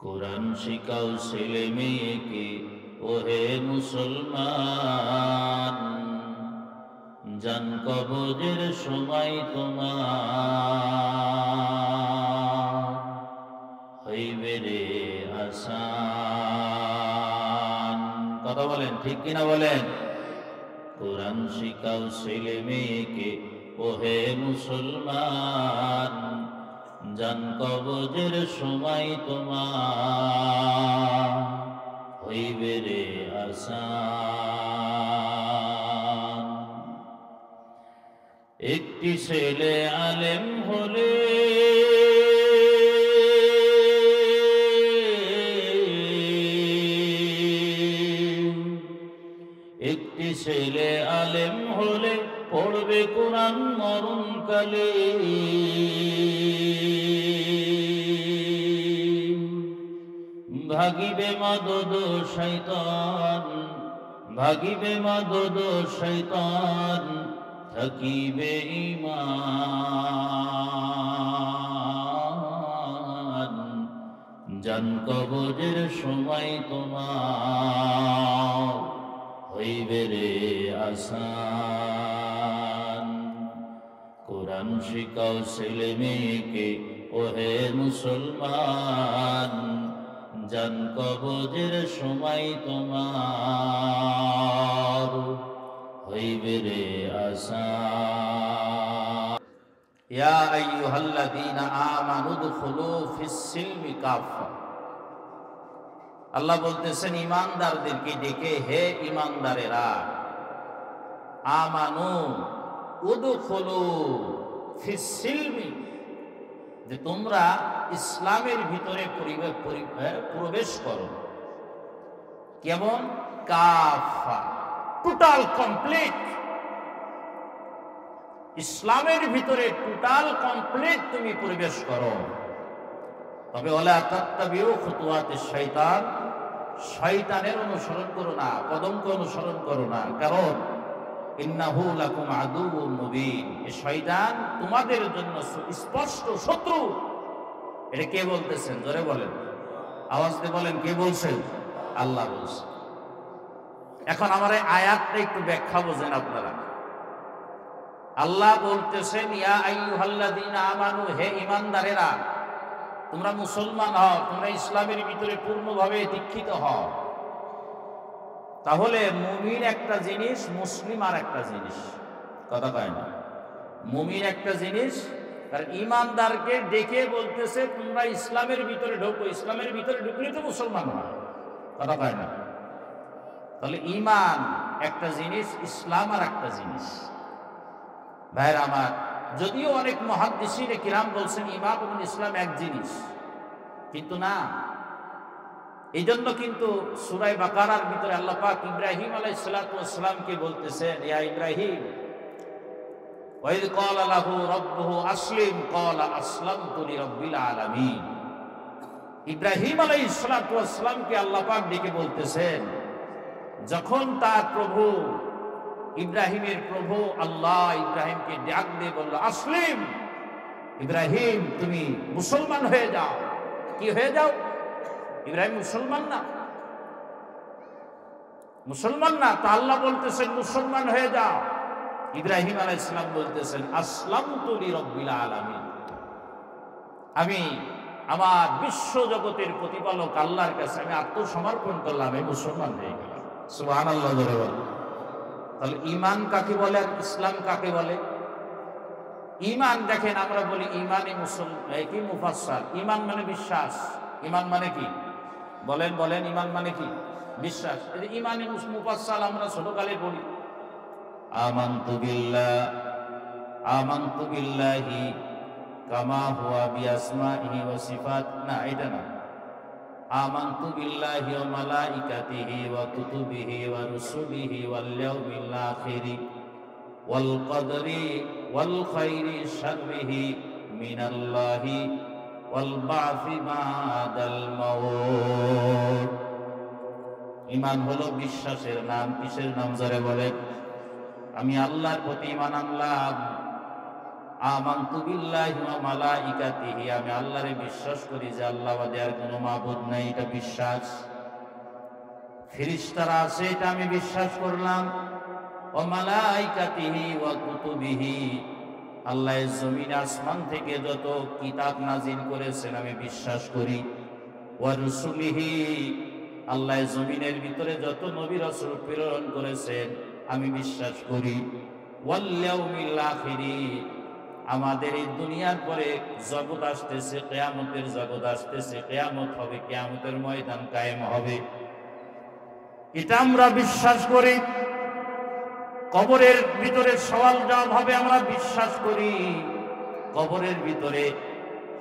কোরআন শিখাও ছেলে মেয়েকে, ওহে মুসলমান, জান কবজের সময় তোমার হইবে রে আসান। কথা বলেন, ঠিক কিনা বলেন? কোরআন শিখাও ছেলে মেয়েকে, ওহে মুসলমান, জান কবজের সময় তোমার হইবে রে আসান। একটি ছেলে আলেম হলে একটি ছেলে আলেম হলে পড়বে কোরআন মরণকালে। ভাগিবে মাদদ শয়তান, ভাগিবে মাদদ শয়তান, থাকিবে ঈমান। জান কবজের সময় তোমার হইবে রে আসান। কোরআন শিখাও ছেলে মেয়েকে, ওহে মুসলমান, জান কবজের সময় তোমার হইবে রে আসান। ইয়া আইয়ুহাল্লাযীনা আমানু দুখুলু ফিস-সিলমি কাফা। আল্লাহ বলতেছেন ঈমানদারদেরকে ডেকে, হে ঈমানদারেরা, আমানু উদখুলু ফিস-সিলমি, যে তোমরা ইসলামের ভিতরে প্রবেশ করো। কেমন? কাফা, টোটাল কমপ্লিট। ইসলামের ভিতরে টোটাল কমপ্লিট তুমি প্রবেশ করো। তবে ওয়ালা তাত্তাবিউ খুতুওয়াতিশ শাইতান, শয়তানের অনুসরণ করো না, কদমক অনুসরণ করো না। কারণ ইন্নাহু লাকুম আদুউম মুবিন, এই শয়তান তোমাদের জন্য স্পষ্ট শত্রু। এটা কে বলতেছেন? জোরে বলেন, আওয়াজ দিয়ে বলেন, কে বলছেন? আল্লাহ বলছেন। এখন আমার এই আয়াতটা একটু ব্যাখ্যা বোঝেন আপনারা। আল্লাহ বলতেছেন, ইয়া আইয়ুহাল্লাযীনা আমানু, হে ঈমানদারেরা, তোমরা মুসলমান হও, তোমরা ইসলামের ভিতরে পূর্ণভাবে দীক্ষিত হও। তাহলে মুমিন একটা জিনিস, মুসলিম আর একটা জিনিস। কথা কয় না? মুমিন একটা জিনিস, আর ঈমানদারকে ডেকে বলতেছে তোমরা ইসলামের ভিতরে ঢোকো। ইসলামের ভিতরে ঢুকলে তো মুসলমান হয়। কথা কয় না? তাহলে ঈমান একটা জিনিস, ইসলাম আর একটা জিনিস। ভাইরা আমার, যদিও অনেক মুহাদ্দিসিনে কিরাম বলছেন ঈমান এবং ইসলাম এক জিনিস, কিন্তু না। এই জন্য কিন্তু সূরা বাকারার ভিতরে আল্লাহ পাক ইব্রাহিম আলাইহিস সালাতু ওয়াস সালামকে বলতেছেন, ইয়া ইব্রাহিম, ওয়া ইয ক্বালা লাহু রাব্বুহু আসলিম ক্বালা আসলামতু লিরাব্বিল আলামিন। ইব্রাহিম আলাইহিস সালাতু ওয়াস সালামকে আল্লাহ পাক ডেকে বলতেছেন, যখন তার প্রভু, ইব্রাহিমের প্রভু আল্লাহ ইব্রাহিমকে ডাক দিয়ে বলল, আসলিম, ইব্রাহিম তুমি মুসলমান হয়ে যাও। কি হয়ে যাও? ইব্রাহিম মুসলমান না? মুসলমান না? তা আল্লাহ বলতেছেন মুসলমান হয়ে যাও। ইব্রাহিম আলাইহিস সালাম বলতেছেন, আসলামতু লিরাব্বিল আলামিন, আমি আমার বিশ্ব জগতের প্রতিপালক আল্লাহর কাছে আমি আত্মসমর্পণ করলাম, আমি মুসলমান হয়ে গেলাম। সুবহানাল্লাহ। তাহলে ঈমান কাকে বলে আর ইসলাম কাকে বলে? ঈমান, দেখেন আমরা বলি ঈমানে কি মুফাসসাল। ঈমান মানে বিশ্বাস। ঈমান মানে কি? বলেন বলেন, ঈমান মানে কি? বিশ্বাস। এই ঈমানে মুফাসসাল আমরা ছোটকালে বলি, আমানতু বিল্লাহি কামা হুয়া বিআসমাইহি ওয়া সিফাত। না, এটা না। আমানতু বিল্লাহি ওয়া মালাইকাতিহি ওয়া কুতুবিহি ওয়া রুসুলিহি ওয়াল ইয়াউমিল আখিরি ওয়াল কদরি ওয়াল খাইরি শাররিহি মিনাল্লাহি ওয়াল বা'সি বা'দাল মাউত। ঈমান হলো বিশ্বাসের নাম। কিসের নাম? জোরে বলেন। আমি আল্লাহর প্রতি ঈমান আনলাম, আমানতু বিল্লাহি ওয়া মালাইকাতিহি, আমি আল্লাহরে বিশ্বাস করি যে আল্লাহ বাদে আর কোনো মাবুদ নাই, এটা বিশ্বাস। ফেরেশতারা আছে, এটা আমি বিশ্বাস করলাম। ওয়া মালাইকাতিহি ওয়া কুতুবিহি, আল্লাহ জমিন আসমান থেকে যত কিতাব নাজিল করেছেন আমি বিশ্বাস করি। ওয়া রুসুলিহি, আল্লাহ জমিনের ভিতরে যত নবী রাসূল প্রেরণ করেছেন আমি বিশ্বাস করি। ওয়াল ইয়াউমিল আখিরি, আমাদের এই দুনিয়ার পরে জগৎ আসতেছে, কিয়ামতের জগৎ আসতেছে, কিয়ামত হবে, কিয়ামতের ময়দান কায়েম হবে, এটা আমরা বিশ্বাস করি। কবরের ভিতরে সওয়াল জবাব হবে, আমরা বিশ্বাস করি। কবরের ভিতরে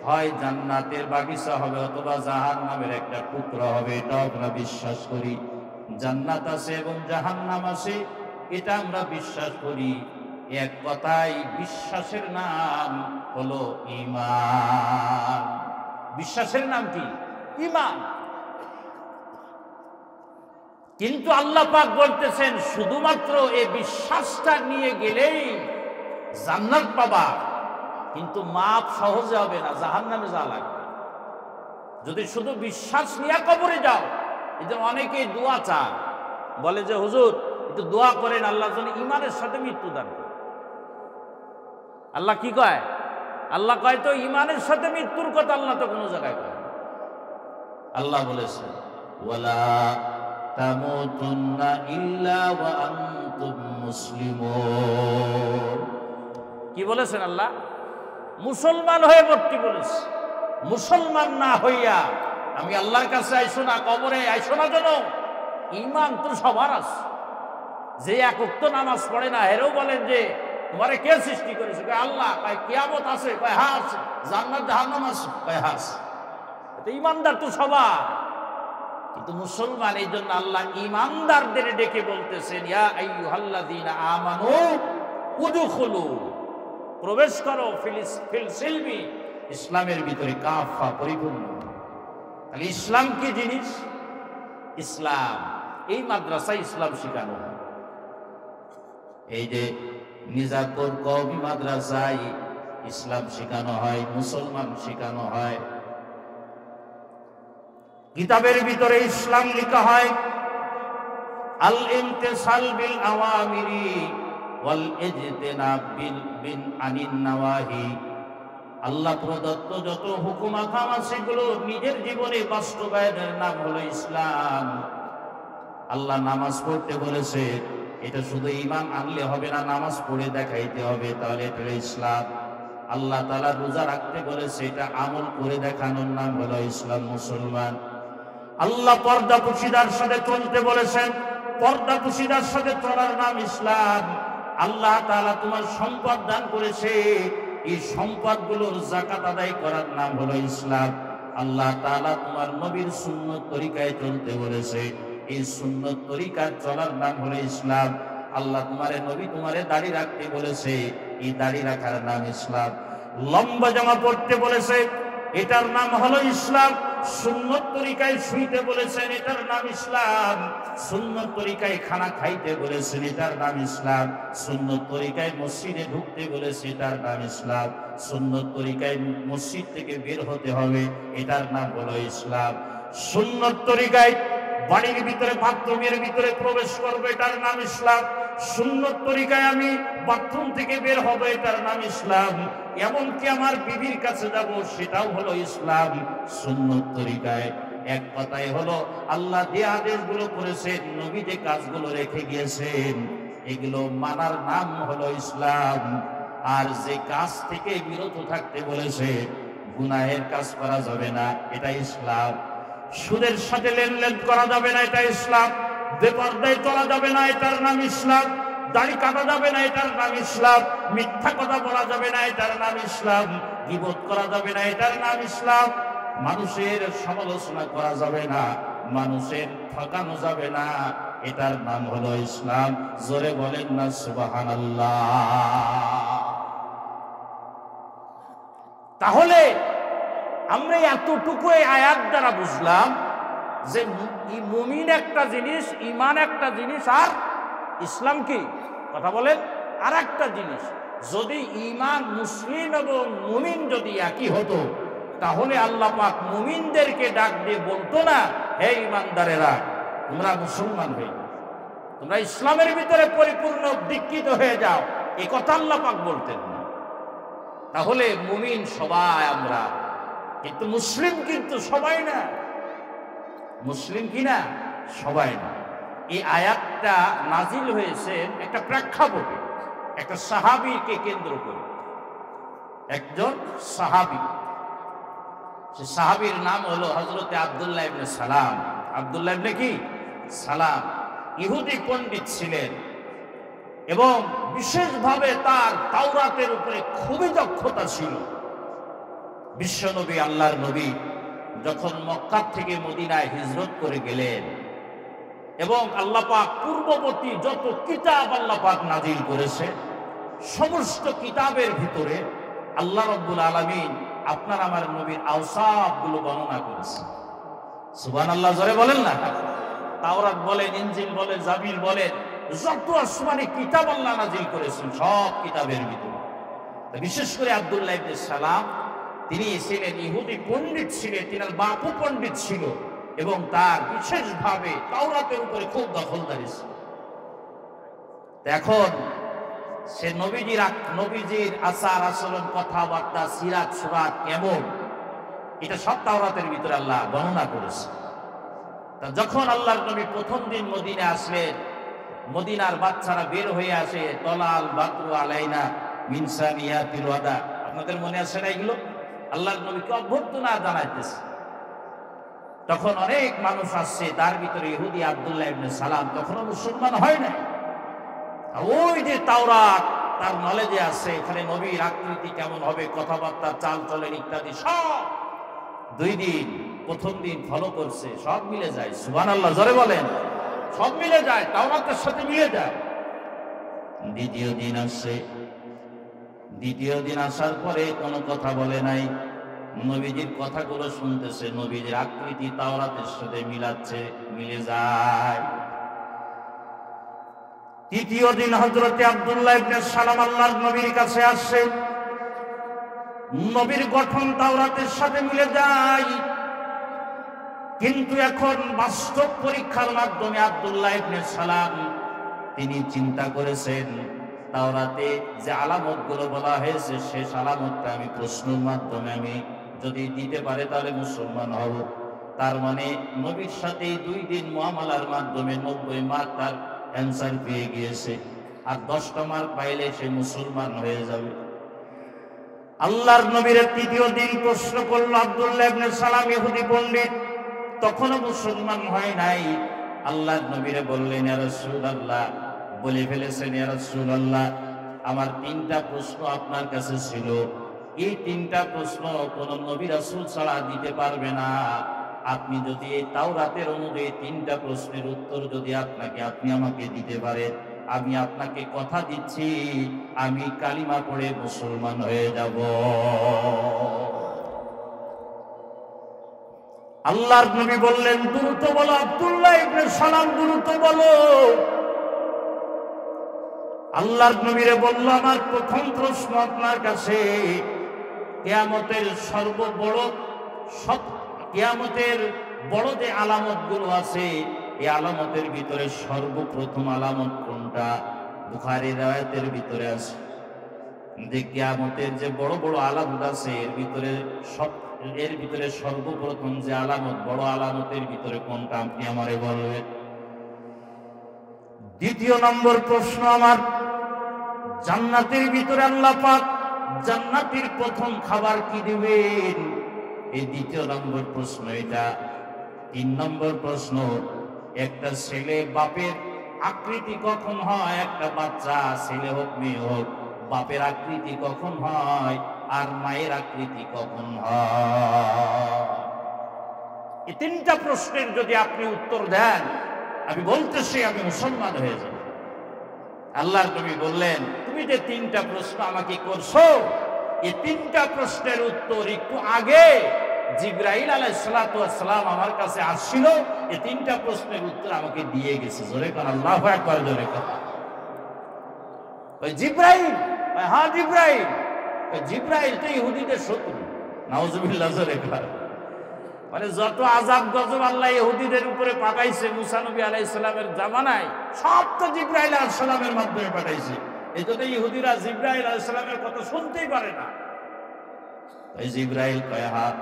হয় জান্নাতের বাগিচা হবে অথবা জাহান্নামের একটা টুকরা হবে, এটা আমরা বিশ্বাস করি। জান্নাত আছে এবং জাহান্নাম আছে, এটা আমরা বিশ্বাস করি। এক কথায় বিশ্বাসের নাম হলো ঈমান। বিশ্বাসের নাম কি? ঈমান। কিন্তু আল্লাহ পাক বলতেছেন শুধুমাত্র এই বিশ্বাসটা নিয়ে গেলেই জান্নাত পাবা, কিন্তু মাপ সহজে হবে না, জাহান্নামে যাওয়া লাগবে। যদি শুধু বিশ্বাস নিয়ে কবরে যাও, এই যে অনেকেই দোয়া চায়, বলে যে হুজুর একটু দোয়া করেন আল্লাহর জন্য ঈমানের সাথে মৃত্যু দান করেন। আল্লাহ কি কয়? আল্লাহ কয় তো ঈমানের সাথে মৃত্যুর কথা, আল্লাহ তো কোনো জায়গায় কয়। আল্লাহ বলেছেন ওয়ালা তামুতুন্না ইল্লা ওয়া আনতুম মুসলিমুন। কি বলেছেন আল্লাহ? মুসলমান হয়ে মরতে বলেছে। মুসলমান না হইয়া আমি আল্লাহর কাছে আইসো না, কবরে আইসো না। যেন ঈমান তো সবার আছে। যে এক ওয়াক্ত নামাজ পড়ে না, হেরেও বলেন যে তোমারে কে সৃষ্টি করেছে? কয় আল্লাহ। কয় কিয়ামত আছে? কয় হ্যাঁ আছে। জান্নাত জাহান্নাম আছে? কয় হ্যাঁ আছে। তো ঈমানদার তো সবার, কিন্তু মুসলমান। এই জন্য আল্লাহ ঈমানদারদের ডেকে বলতেছেন ইয়া আইয়ুহাল্লাযীনা আমানু উদখুলু, প্রবেশ করো ফিল সিলমি, ইসলামের ভিতরে কাফা, পরিপূর্ণ। তাহলে ইসলাম কি জিনিস? ইসলাম এই মাদ্রাসায় ইসলাম শেখানো হয়। এই যে মির্জাপুর কওমি মাদ্রাসায় ইসলাম শেখানো হয়, মুসলমান শেখানো হয়। কিতাবের ভিতরে ইসলাম লেখা হয় আল ইমতিসাল বিল আওয়ামিরি ওয়াল ইজতিনাব বিন আনিন নাওয়াহি। আল্লাহ প্রদত্ত যত হুকুম আহকাম আছে সেগুলো নিজের জীবনে বাস্তবায়নের নাম হলো ইসলাম। আল্লাহ নামাজ পড়তে বলেছে, এটা শুধু ঈমান আনলে হবে না, নামাজ পড়ে দেখাইতে হবে, তাহলে এটা ইসলাম। আল্লাহ তাআলা রোজা রাখতে বলেছে, এটা আমল করে দেখানোর নাম হলো ইসলাম, মুসলমান। আল্লাহ পর্দা পুশিদার সাথে চলতে বলেছেন, পর্দা পুশিদার সাথে চলার নাম ইসলাম। আল্লাহ তাআলা তোমার সম্পদ দান করেছে, এই সম্পদগুলোর যাকাত আদায় করার নাম হলো ইসলাম। আল্লাহ তাআলা তোমার নবীর সুন্নত তরিকায় চলতে বলেছে, এই সুন্নত তরিকায় চলার নাম হলো ইসলাম। আল্লাহ তোমারে নবী তোমারে দাড়ি রাখতে বলেছে, এই দাড়ি রাখার নাম ইসলাম। লম্বা জামা পরতে বলেছে, এটার নাম হলো ইসলাম। সুন্নত তরিকায় শুইতে বলেছেন, এটার নাম ইসলাম। সুন্নত তরিকায় খানা খাইতে বলেছেন, এটার নাম ইসলাম। সুন্নত তরিকায় মসজিদে ঢুকতে বলেছে, এটার নাম ইসলাম। সুন্নত তরিকায় মসজিদ থেকে বের হতে হবে, এটার নাম হলো ইসলাম। সুন্নত তরিকায় বাড়ির ভিতরে বাথরুমের ভিতরে প্রবেশ করবে, এটার নাম ইসলাম। সুন্নত তরিকায় আমি বাথরুম থেকে বের হব, এটার নাম ইসলাম। এমনকি আমার বিবির কাছে যাব, সেটাও হলো ইসলাম, সুন্নত তরিকায়। এক কথায় হলো আল্লাহ যে আদেশগুলো করেছেন, নবী যে কাজগুলো রেখে গিয়েছেন, এগুলো মানার নাম হলো ইসলাম। আর যে কাজ থেকে বিরত থাকতে বলেছে, গুনাহের কাজ করা যাবে না, এটা ইসলাম। সুদের সাথে লেনদেন করা যাবে না, এটা ইসলাম। বেপরদায় চলা যাবে না, এটার নাম ইসলাম। দাড়ি কাটা যাবে না, এটার নাম ইসলাম। মিথ্যা কথা বলা যাবে না, এটার নাম ইসলাম। গীবত করা যাবে না, এটার নাম ইসলাম। মানুষের সমালোচনা করা যাবে না, মানুষের ঠকানো যাবে না, এটার নাম হলো ইসলাম। জোরে বলেন না সুবহানাল্লাহ। তাহলে আমরা এতটুকু এই আয়াত দ্বারা বুঝলাম যে মুমিন একটা জিনিস, ঈমান একটা জিনিস, আর ইসলাম কি? কথা বলেন, আর একটা জিনিস। যদি ঈমান মুসলিম এবং মুমিন যদি একই হতো, তাহলে আল্লাহ পাক মুমিনদেরকে ডাক দিয়ে বলতো না, হে ঈমানদারেরা তোমরা মুসলমান হয়ে, তোমরা ইসলামের ভিতরে পরিপূর্ণ দীক্ষিত হয়ে যাও, এই কথা আল্লাহ পাক বলতেন না। তাহলে মুমিন সবাই আমরা, কিন্তু মুসলিম কিন্তু সবাই না। মুসলিম কি না? সবাই না। এই আয়াতটা নাজিল হয়েছে একটা প্রেক্ষাপটে, একটা সাহাবীকে কেন্দ্র করে। একজন সাহাবী, সে সাহাবীর নাম হলো হযরতে আব্দুল্লাহ ইবনে সালাম। আব্দুল্লাহ ইবনে কি? সালাম। ইহুদি পণ্ডিত ছিলেন এবং বিশেষভাবে তার তাওরাতের উপরে খুবই দক্ষতা ছিল। বিশ্বনবী, আল্লাহর নবী যখন মক্কা থেকে মদিনায় হিজরত করে গেলেন এবং আল্লাহ পাক পূর্ববর্তী যত কিতাব আল্লাহ পাক নাজিল করেছে, সমস্ত কিতাবের ভিতরে আল্লাহ রাব্বুল আলামিন আপনার আমার নবীর আওসাফগুলো বর্ণনা করেছেন। সুবহানাল্লাহ, জোরে বলেন না। তাওরাত বলেন, ইনজিল বলেন, জাবির বলেন, যত আসমানি কিতাব আল্লাহ নাজিল করেছেন সব কিতাবের ভিতরে। বিশেষ করে আব্দুল্লাহ ইবনে সালাম, তিনি ছিলেন ইহুদি পণ্ডিত ছিলেন, তিনার বাপু পণ্ডিত ছিল এবং তার বিশেষভাবে তাওরাতের উপরে খুব দখলদারি ছিল। এখন সে নবীজির আচার আচরণ, কথাবার্তা, সিরাত সুরাত কেমন, এটা সব তাওরাতের ভিতরে আল্লাহ বর্ণনা করেছে। তা যখন আল্লাহর নবী প্রথম দিন মদিনায় আসলেন, মদিনার বাচ্চারা বের হয়ে আসে, তলাল বাতরু আলাইনা মিন সানিয়াতিল ওয়াদা, আপনাদের মনে আছে না এগুলো? আল্লাহর নবীকে অভ্যর্থনা জানাইতেছে। তখন অনেক মানুষ আসছে, তার ভিতরে ইহুদি আব্দুল্লাহ ইবনে সালাম তখনও মুসলমান হয় নাই। ওই যে তাওরাত তার নলেজে আছে, এখানে নবীর আকৃতি কেমন হবে, কথাবার্তা, চাল চলেন ইত্যাদি সব 2 দিন, প্রথম দিন ফলো করছে, সব মিলে যায়। সুবহানাল্লাহ, জোরে বলেন। সব মিলে যায়, তাওরাতের সাথে মিলে যায়। দ্বিতীয় দিন আসছে, দ্বিতীয় দিন আসার পরে কোনো কথা বলে নাই, নবীজির কথাগুলো শুনতেছে, নবীজির আকৃতি তাওরাতের সাথে মিলাচ্ছে, মিলে যায়। তৃতীয় দিন হযরতে আব্দুল্লাহ ইবনে সালাম আল্লাহর নবীর কাছে আসছে, নবীর গঠন তাওরাতের সাথে মিলে যায়। কিন্তু এখন বাস্তব পরীক্ষার মাধ্যমে আব্দুল্লাহ ইবনে সালাম তিনি চিন্তা করেছেন, তাওরাতে যে আলামতগুলো বলা হয়েছে শেষ আলামতটা আমি প্রশ্নের মাধ্যমে আমি যদি দিতে পারে তাহলে মুসলমান হব। তার মানে নবীর সাথে 2 দিন মুআমালার মাধ্যমে 90 মার্ক তার অ্যান্সার পেয়ে গিয়েছে, আর 10টা মার্ক পাইলে সে মুসলমান হয়ে যাবে। আল্লাহর নবীর তৃতীয় দিন প্রশ্ন করলো আব্দুল্লাহ ইবনে সালাম, ইহুদি পণ্ডিত, তখনও মুসলমান হয় নাই। আল্লাহর নবীরে বললেন, ইয়া রাসূলুল্লাহ, বলে ফেলেছেন, ইয়া রাসূলুল্লাহ, আমার 3টা প্রশ্ন আপনার কাছে ছিল, এই 3টা প্রশ্ন কোন নবী রাসূল ছাড়া দিতে পারবে না। আপনি যদি এই তাওরাতের অনুযায়ী 3টা প্রশ্নের উত্তর যদি আপনি আমাকে দিতে পারেন, আমি আপনাকে কথা দিচ্ছি আমি কালিমা পড়ে মুসলমান হয়ে যাব। আল্লাহর নবী বললেন, দ্রুত বলো আব্দুল্লাহ ইবনে সালাম, দ্রুত বলো। আল্লাহর নবীরে বলল, আমার প্রথম প্রশ্ন আপনার কাছে, কিয়ামতের কিয়ামতের বড় যে আলামতগুলো আছে, এই আলামতের ভিতরে সর্বপ্রথম আলামত কোনটা? বুখারীর রাওয়ায়াতের ভিতরে আছে যে কিয়ামতের যে বড় বড় আলামত আছে, এর ভিতরে সর্বপ্রথম যে আলামত, বড় আলামতের ভিতরে কোনটা আপনি আমারে বলবেন। দ্বিতীয় নম্বর প্রশ্ন আমার, জান্নাতের ভিতরে আল্লাহ পাক জান্নাতের প্রথম খাবার কি দিবেন? এই দ্বিতীয় নম্বর প্রশ্ন এটা। 3 নম্বর প্রশ্ন, একটা ছেলে বাপের আকৃতি কখন হয়? একটা বাচ্চা, ছেলে হোক মেয়ে হোক, বাপের আকৃতি কখন হয় আর মায়ের আকৃতি কখন হয়? এই 3টা প্রশ্নের যদি আপনি উত্তর দেন, আমি বলতেছি আমি মুসলমান হয়ে যাব। আল্লাহর নবী বললেন, তুমি যে 3টা প্রশ্ন আমাকে করছো, এই 3টা প্রশ্নের উত্তর একটু আগে জিবরাইল আলাইহিস সালাতু ওয়াস সালাম আমার কাছে আসছিল, এই 3টা প্রশ্নের উত্তর আমাকে দিয়ে গেছে। জোরে কোন আল্লাহু আকবার, জোরে কোন। ওই জিবরাইল হ্যাঁ জিব্রাইল। জিব্রাইল তো ইহুদিদের শত্রু, নাউজুবিল্লাহ। মানে যত আযাব গজব আল্লাহ ইহুদিদের উপরে পাঠাইছে মুসা নবী আলাইহিস সালামের জামানায়, সব তো জিব্রাইল আলাইহিস সালামের মাধ্যমে পাঠাইছে। এজন্য ইহুদিরা জিব্রাইল আলাইহিস সালামের কথা শুনতেই পারে না। তাই জিব্রাইল কয়, হ্যাঁ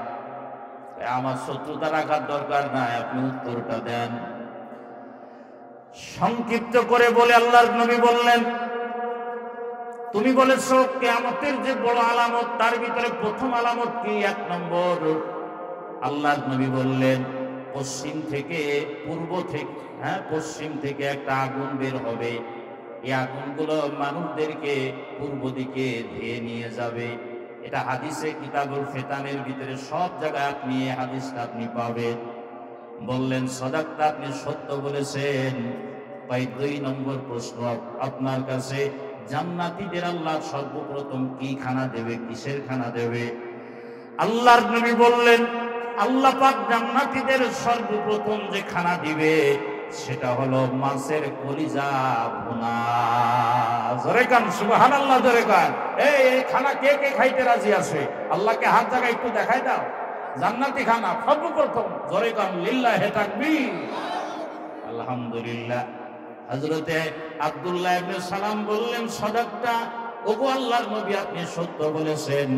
আমার শত্রুতা রাখার দরকার নাই, আপনি উত্তরটা দেন। সংক্ষিপ্ত করে বলে আল্লাহর নবী বললেন, তুমি বলেছো কিয়ামতের যে বড় আলামত, তার ভিতরে প্রথম আলামত কি? 1 নম্বর, আল্লাহর নবী বললেন পশ্চিম থেকে, পূর্ব থেকে, পশ্চিম থেকে একটা আগুন বের হবে। এই আগুনগুলো মানুষদেরকে পূর্ব দিকে ধেয়ে নিয়ে যাবে। এটা হাদিসে কিতাবুল ফিতানের ভিতরে সব জায়গায় আপনি এই হাদিসটা আপনি পাবেন। বললেন সাদাকতা, আপনি সত্য বলেছেন। 2 নম্বর প্রশ্ন আপনার কাছে, জান্নাতীদের আল্লাহ সর্বপ্রথম কি খানা দেবে, কিসের খানা দেবে? আল্লাহর নবী বললেন আল্লাহ পাক জান্নাতীদের সর্বপ্রথম যে খানা দিবে সেটা হলো মাছের কলিজা ভুনা। জোরে কান সুবহানাল্লাহ, জোরে কান। এই খানা কে কে খাইতে রাজি আছে? আল্লাহকে হাত জায়গায় একটু দেখাই দাও। জান্নাতি খানা সর্বপ্রথম, জোরে কান লিল্লাহি তাকবীর, আলহামদুলিল্লাহ। হযরতে আব্দুল্লাহ ইবনে সালাম বললেন সাদাকতা, ওগো আল্লাহর নবী আপনি সত্য বলেছেন।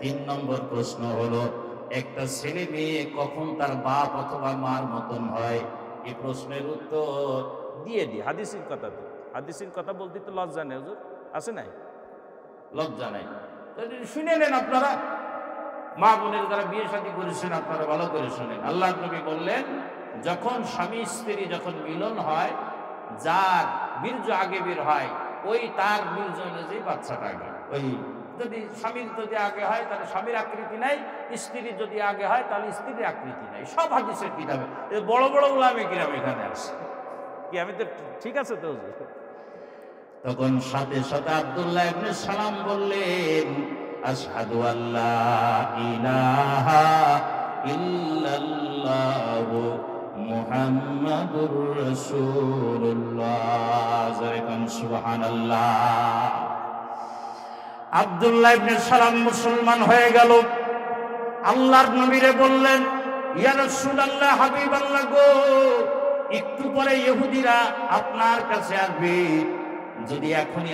3 নম্বর প্রশ্ন হলো, একটা ছেলে মেয়ে কখন তার বাপ অথবা মার মতন হয়? এই প্রশ্নের উত্তর দিয়ে দি হাদিসের কথা। তো হাদিসের কথা বলতে তো লজ্জা নেই হুজুর, আছে নাই? লজ্জা নাই। শুনে নেন আপনারা, মা বোনের যারা বিয়ে শাদী করেছেন আপনারা ভালো করে শুনেন। আল্লাহর নবী বললেন যখন স্বামী স্ত্রী যখন মিলন হয়, যার বীর্য আগে বের হয় ওই তার বীর্য অনুযায়ী বাচ্চাটা আগে। ওই যদি স্বামীর যদি আগে হয় তাহলে স্বামীর আকৃতি নাই, স্ত্রীর যদি আগে হয় তাহলে স্ত্রীর আকৃতি নাই। সব হাদিসের কিতাবে বড় বড় উলামে কিরাম এখানে আসে। কি আমি তো ঠিক আছে তো? তখন সাথে সাথে আব্দুল্লাহ ইবনে সালাম বললেন আশহাদু আল্লা ইলাহা ইল্লাল্লাহু মুহাম্মাদুর রাসূলুল্লাহ। সুবহানাল্লাহ। আব্দুল্লাহ ইবনে সালাম মুসলমান হয়ে গেল। আল্লাহর নবীরে বললেন ইয়া রাসূলুল্লাহ, হাবিবাল্লাহ গো, একটু পরে ইহুদিরা আপনার কাছে আসবে। যদি এখনই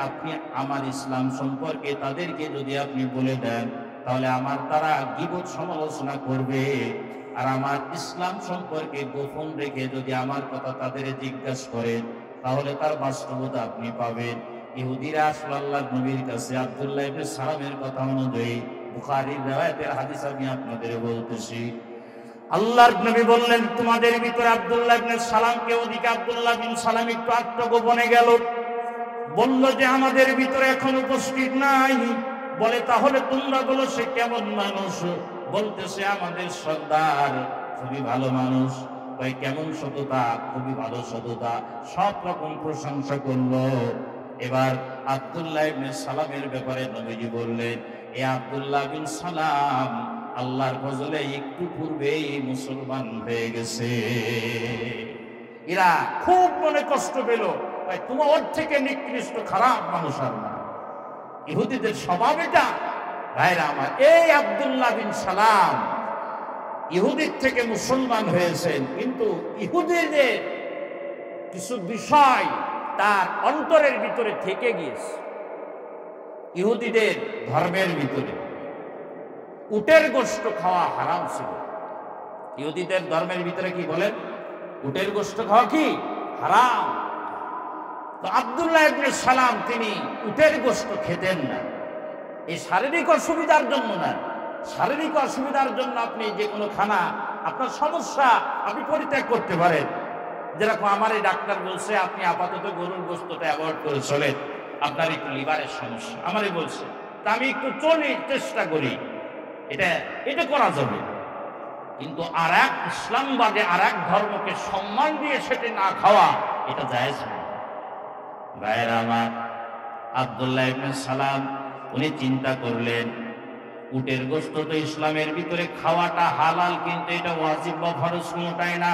আপনি আমার ইসলাম সম্পর্কে তাদেরকে যদি আপনি বলে দেন তাহলে আমার তারা গীবত সমালোচনা করবে। আর আমার ইসলাম সম্পর্কে গোপন রেখে যদি আমার কথা তাদের জিজ্ঞাসা করেন তাহলে তার বাস্তবতা আপনি পাবেন। ইহুদিরা আসলে আল্লাহর নবীর কাছে আব্দুল্লাহ ইবনে সালামের কথা অনুযায়ী, বুখারীর riwayat-এর হাদিস আমি আপনাদের বলতেছি। আল্লাহর নবী বললেন তোমাদের ভিতরে আব্দুল্লাহ ইবনে সালামকে, ওদিকে আব্দুল্লাহ বিন সালাম একটু আত্মগোপনে গেল। বলল যে আমাদের ভিতরে এখন উপস্থিত নাই। বলে তাহলে তোমরা বলো সে কেমন মানুষ? বলতেছে আমাদের সর্দার, খুবই ভালো মানুষ। কয় কেমন সততা? খুবই ভালো সততা। সব রকম প্রশংসা করলো। এবার আব্দুল্লাহ ইবনে সালামের ব্যাপারে নবীজি বললেন এ আব্দুল্লাহ বিন সালাম আল্লাহর ফজলে একটু পূর্বেই মুসলমান হয়ে গেছে। এরা খুব মনে কষ্ট পেল, তোমার ওর থেকে নিকৃষ্ট খারাপ মানুষ আর না। ইহুদিদের স্বভাব এটা। ভাইরা আমার, এই আব্দুল্লাহ বিন সালাম ইহুদির থেকে মুসলমান হয়েছেন, কিন্তু ইহুদিদের কিছু বিষয় তার অন্তরের ভিতরে থেকে গিয়েছে। ইহুদিদের ধর্মের ভিতরে উটের গোশত খাওয়া হারাম ছিল। ইহুদিদের ধর্মের ভিতরে কি বলেন? উটের গোশত খাওয়া কি হারাম। তো আব্দুল্লাহ ইবনে সালাম তিনি উটের গোশত খেতেন না। এই শারীরিক অসুবিধার জন্য না, শারীরিক অসুবিধার জন্য আপনি যে কোনো খানা, আপনার সমস্যা আপনি পরিত্যাগ করতে পারেন। যেরকম আমার এই ডাক্তার বলছে আপনি আপাতত গরুর গোশতটা অ্যাভয়েড করে চলেন, আপনার একটু লিভারের সমস্যা, আমারই বলছে, তা আমি একটু চলি, চেষ্টা করি, এটা করা যাবে। কিন্তু আর এক ইসলামবাদে আর এক ধর্মকে সম্মান দিয়ে সেটা না খাওয়া, এটা জায়েজ না। ভাইয়েরা আমার, আব্দুল্লাহ ইবনে সালাম উনি চিন্তা করলেন উটের গোশত তো ইসলামের ভিতরে খাওয়াটা হালাল, কিন্তু এটা ওয়াজিব বা ফরজ কোনোটাই না।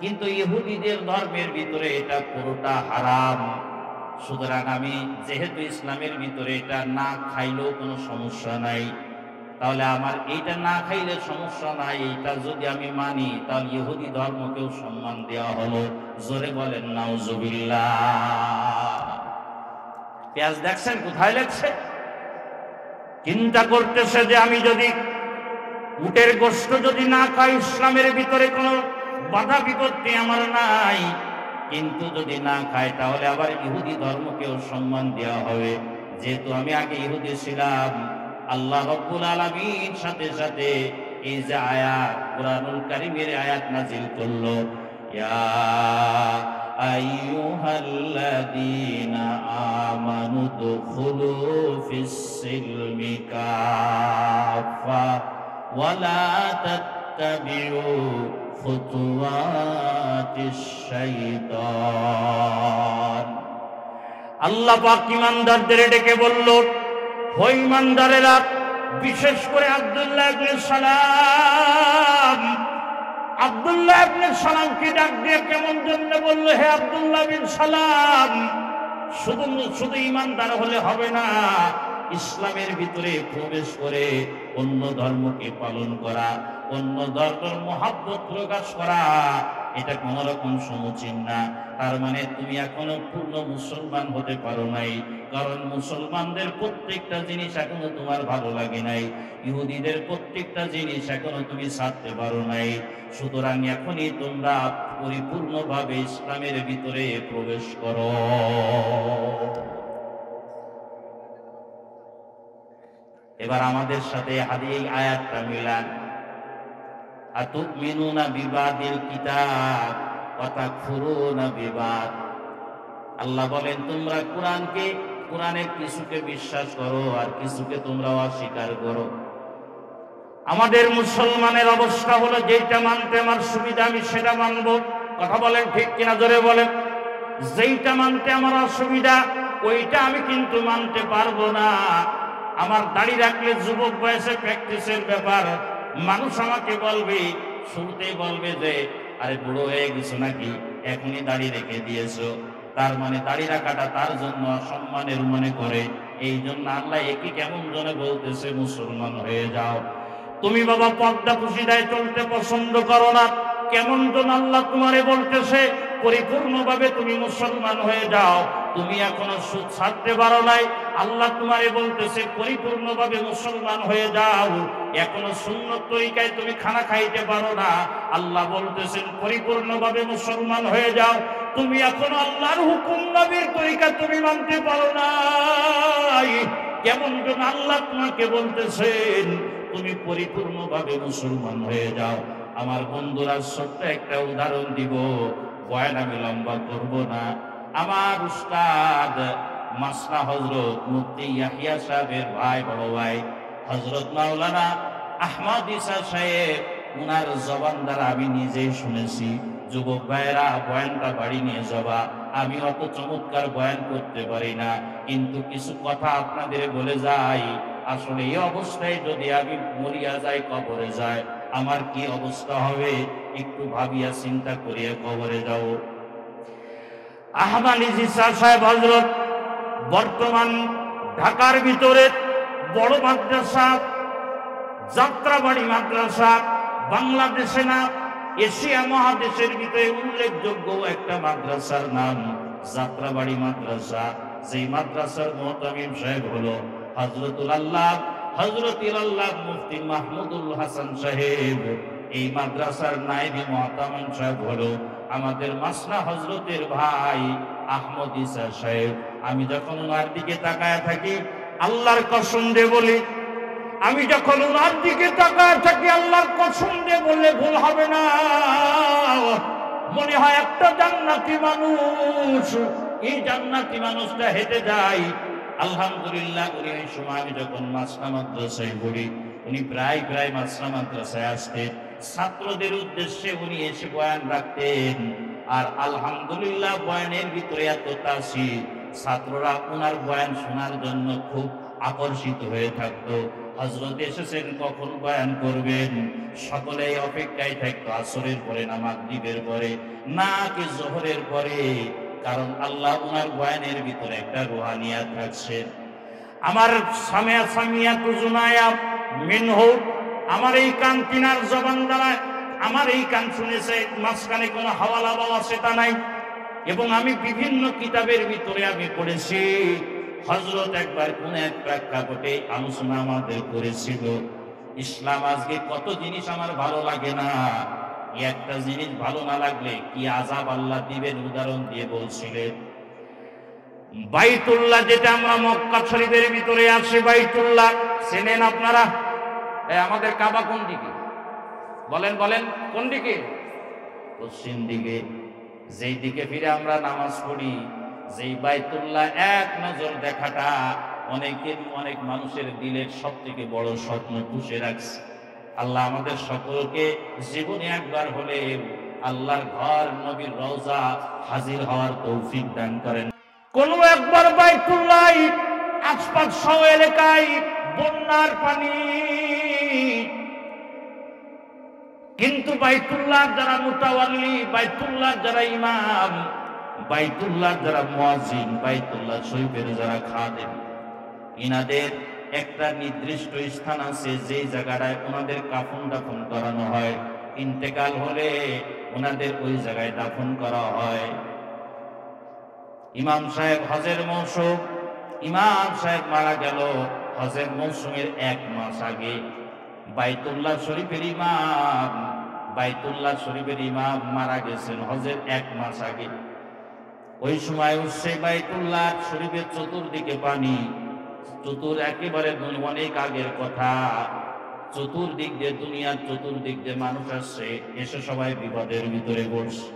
কিন্তু ইহুদিদের ধর্মের ভিতরে এটা পুরোটা হারাম। সুতরাং আমি যেহেতু ইসলামের ভিতরে এটা না খাইলেও কোনো সমস্যা নাই, তাহলে আমার এইটা না খাইলে সমস্যা নাই, এইটা যদি আমি মানি তাহলে ইহুদি ধর্মকেও সম্মান দেওয়া হলো। জোরে বলেন নাউজুবিল্লাহ। পেঁয়াজ দেখছেন কোথায় লাগছে? চিন্তা করতেছে যে আমি যদি উটের গোশত যদি না খাই, ইসলামের ভিতরে কোনো বাধা বিপত্তি আমার নাই, কিন্তু যদি না খাই তাহলে আবার ইহুদি ধর্মকেও সম্মান দেওয়া হবে। যেহেতু আমি আগে ইহুদি ছিলাম, আল্লাহ রাব্বুল আলামিন সাথে সাথে এই যে আয়াত, কুরআনুল কারীমের আয়াত নাযিল করলো, ইয়া আইয়ুহাল্লাযীনা আমানু দুখুলু ফিস-সিলমি কাফা ওয়া লা তাত্তাবিউ খুতুওয়াতিশ শাইতান। আল্লাহ পাক ঈমানদারদের ডেকে বলল, ও ঈমানদারেরা, বিশেষ করে আব্দুল্লাহ ইবনে সালাম, আব্দুল্লাহ ইবনে সালামকে ডাক দিয়ে কেমন জন্য বললো, হে আব্দুল্লাহ বিন সালাম, শুধু ঈমানদার হলে হবে না, ইসলামের ভিতরে প্রবেশ করে অন্য ধর্মকে পালন করা, অন্য ধর্মের মহাব্বত প্রকাশ করা, এটা কোন রকম সমুচীন না। তার মানে তুমি এখনো পূর্ণ মুসলমান হতে পারো নাই, কারণ মুসলমানদের প্রত্যেকটা জিনিস এখনো তোমার ভালো লাগে নাই, ইহুদিদের প্রত্যেকটা জিনিস এখনো তুমি ছাড়তে পারো নাই। সুতরাং এখনই তোমরা পরিপূর্ণভাবে ইসলামের ভিতরে প্রবেশ করো। এবার আমাদের সাথে হাদিস আয়াতটা মিলান। আতুমিনুনা বিবাদিল কিতাব ওয়া তাকফুরুনা বিবাদ। আল্লাহ বলেন, তোমরা কোরআনের কিছুকে বিশ্বাস করো আর কিছুকে তোমরা অস্বীকার করো। আমাদের মুসলমানের অবস্থা হলো, যেটা মানতে আমার সুবিধা আমি সেটা মানবো। কথা বলেন ঠিক কিনা, জোরে বলেন। যেইটা মানতে আমার অসুবিধা ওইটা আমি কিন্তু মানতে পারবো না। আমার দাড়ি রাখলে যুবক বয়সে প্র্যাকটিসের ব্যাপার, মানুষ আমাকে বলবে, শুরুতেই বলবে যে আরে বুড়ো হয়ে গেছো নাকি, এখনই দাড়ি রেখে দিয়েছো। তার মানে দাড়ি রাখাটা তার জন্য অসম্মানের মনে করে। এই জন্য আল্লাহ একই কেমন জনে বলতেছে, মুসলমান হয়ে যাও। তুমি বাবা পর্দা পুশিদায় চলতে পছন্দ করো না, কেমন জন আল্লাহ তোমারে বলতেছে পরিপূর্ণভাবে তুমি মুসলমান হয়ে যাও। তুমি এখনো সুদ ছাড়তে পারো নাই, আল্লাহ তোমারে বলতেছে পরিপূর্ণভাবে মুসলমান হয়ে যাও। এখনো সুন্নত তরিকায় তুমি খানা খাইতে পারো না, আল্লাহ বলতেছেন পরিপূর্ণভাবে মুসলমান হয়ে যাও। তুমি এখনো আল্লাহর হুকুম নবীর তরিকা তুমি মানতে পারো না, কেমন জন আল্লাহ তোমাকে বলতেছেন তুমি পরিপূর্ণভাবে মুসলমান হয়ে যাও। আমার বন্ধুরা, ছোট্ট একটা উদাহরণ দিব, বয়ান আমি লম্বা করব না। আমার উস্তাদ মাসনা হযরত মুফতি ইয়াহিয়া সাহেবের ভাই, বড় ভাই হযরত মাওলানা আহমদ ঈসা সাহেব, উনার জবান দ্বারা আমি নিজেই শুনেছি। যুবক ভাইয়েরা, বয়ানটা বাড়ি নিয়ে যাবা। আমি অত চমৎকার বয়ান করতে পারি না, কিন্তু কিছু কথা আপনাদের বলে যাই। আসলে এই অবস্থায় যদি আমি মরিয়া যাই, কবরে যাই, আমার কি অবস্থা হবে একটু ভাবিয়া চিন্তা করিয়া কবরে যাও। আহমদ ঈসা সাহেব হযরত বর্তমান ঢাকার ভিতরে বড় মাদ্রাসা, যাত্রাবাড়ি মাদ্রাসা, বাংলাদেশে না এশিয়া মহাদেশের ভিতরে উল্লেখযোগ্য একটা মাদ্রাসার নাম যাত্রাবাড়ি মাদ্রাসা। যেই মাদ্রাসার মুহতামিম সাহেব হলো হযরতুল আল্লাহ মুফতি মাহমুদুল হাসান সাহেব। এই মাদ্রাসার নায়েবে মুহতামিম সাহেব হলো আমাদের মাসনা হযরতের ভাই আহমদ ঈসা সাহেব। আমি যখন ওনার দিকে তাকায় থাকি, আল্লাহর কসম দিয়ে বলি, আমি যখন ওনার দিকে তাকায় থাকি, আল্লাহর কসম দিয়ে বললে ভুল হবে না, মনে হয় একটা জান্নাতি মানুষ। এই জান্নাতি মানুষটা হেঁটে যায়, আলহামদুলিল্লাহ করি। এই সময় আমি যখন মাসনা মাদ্রাসায় পড়ি, উনি প্রায় মাসনা মাদ্রাসায় আসতেন, ছাত্রদের উদ্দেশ্যে উনি এসে বয়ান রাখতেন। আর আলহামদুলিল্লাহ বয়ানের ভিতরে এত তাসির, ছাত্ররা ওনার বয়ান শোনার জন্য খুব আকর্ষিত হয়ে থাকতো। হযরত এসেছেন, কখন বয়ান করবেন, সকলেই অপেক্ষায় থাকতো। আসরের পরে না মাগরিবের পরে না কি জোহরের পরে, কারণ আল্লাহ ওনার বয়ানের ভিতরে একটা রুহানিয়াত রাখছেন। আমার সামিয়াতু জুনায়া মিনহু, আমার এই কান তিনার জবান দ্বারা, আমার এই কান শুনেছে, মাঝখানে কোনো হাওয়ালা বাওয়া সেটা নাই। এবং আমি বিভিন্ন কিতাবের ভিতরে আমি পড়েছি, হযরত একবার কোন এক প্রেক্ষাপটে আলোচনা আমাদের করেছিল, ইসলাম আজকে কত জিনিস আমার ভালো লাগে না, একটা জিনিস ভালো না লাগলে কি আযাব আল্লাহ দিবেন উদাহরণ দিয়ে বলছিলেন। বাইতুল্লাহ, যেটা আমরা মক্কা শরীফের ভিতরে আছে, বাইতুল্লাহ চেনেন আপনারা? আমাদের কাবা কোন দিকে বলেন বলেন, কোন দিকে? পশ্চিম দিকে। যেই দিকে ফিরে আমরা নামাজ পড়ি, যেই বাইতুল্লাহ এক নজর দেখাটা অনেক মানুষের দিলের সব থেকে বড় স্বপ্ন পুষে রাখছে। আল্লাহ আমাদের সকলকে জীবনে একবার হলে আল্লাহর ঘর নবীর রওজা হাজির হওয়ার তৌফিক দান করেন। কোন একবার বাইতুল্লাহ আশপাশ সহ এলাকায় বন্যার পানি, কিন্তু বাইতুল্লাহ যারা মুতাওয়াল্লি, বাইতুল্লাহ যারা ইমাম, বাইতুল্লাহ যারা মুয়াজ্জিন, বাইতুল্লাহ শরীফের যারা খাদেম, ইনাদের একটা নির্দিষ্ট স্থান আছে যেই জায়গাটায় ওনাদের কাফন দাফন করানো হয়। ইন্তেকাল হলে ওনাদের ওই জায়গায় দাফন করা হয়। ইমাম সাহেব হজের মৌসুম, ইমাম সাহেব মারা গেল হজের মৌসুমের 1 মাস আগে। বাইতুল্লাহ শরীফের ইমাম মারা গেছেন হজের 1 মাস আগে। ওই সময় উঠছে বাইতুল্লাহ শরীফের চতুর্দিকে পানি, একেবারে অনেক আগের কথা, চতুর্দিক দিয়ে দুনিয়ার চতুর্দিক দিয়ে মানুষ আসছে, এসে সবাই বিপদের ভিতরে পড়ছে।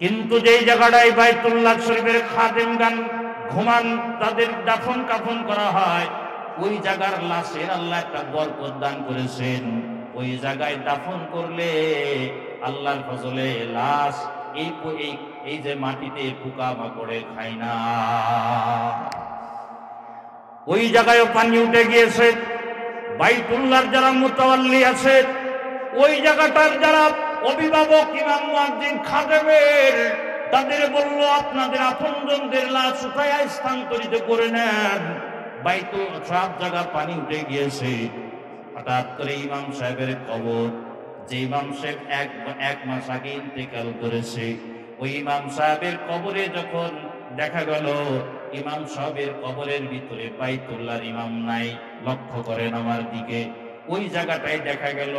কিন্তু যেই জায়গাটায় বাইতুল্লাহ শরীফের খাদেমগান ঘুমান, তাদের দাফন কাফন করা হয়, ওই জায়গার লাশের আল্লাহ একটা বরকত দান করেছেন। ওই জায়গায় দাফন করলে আল্লাহর ফজলে লাশ এই যে মাটিতে পোকা মাকড়ে খায় না, ওই জায়গায় পানি উঠে গিয়েছে। বাইতুল্লাহর যারা মুতাওয়াল্লি আছে, ওই জায়গাটার যারা অভিভাবক, ইমাম, মুয়াজ্জিন, খাদেমের, তাদের বলল আপনাদের আপনজনদের লাশ উঠায় স্থানান্তরিত করে নেন। বাইতুল সব জায়গা পানি উঠে গিয়েছে। হঠাৎ করে ইমাম সাহেবের কবর, যে ইমাম সাহেব এক মাস আগে ইন্তেকাল করেছে, ওই ইমাম সাহেবের কবরে যখন দেখা গেল ইমাম সাহেবের কবরের ভিতরে বাইতুল্লাহর ইমাম নাই, লক্ষ্য করেন আমার দিকে, ওই জায়গাটায় দেখা গেল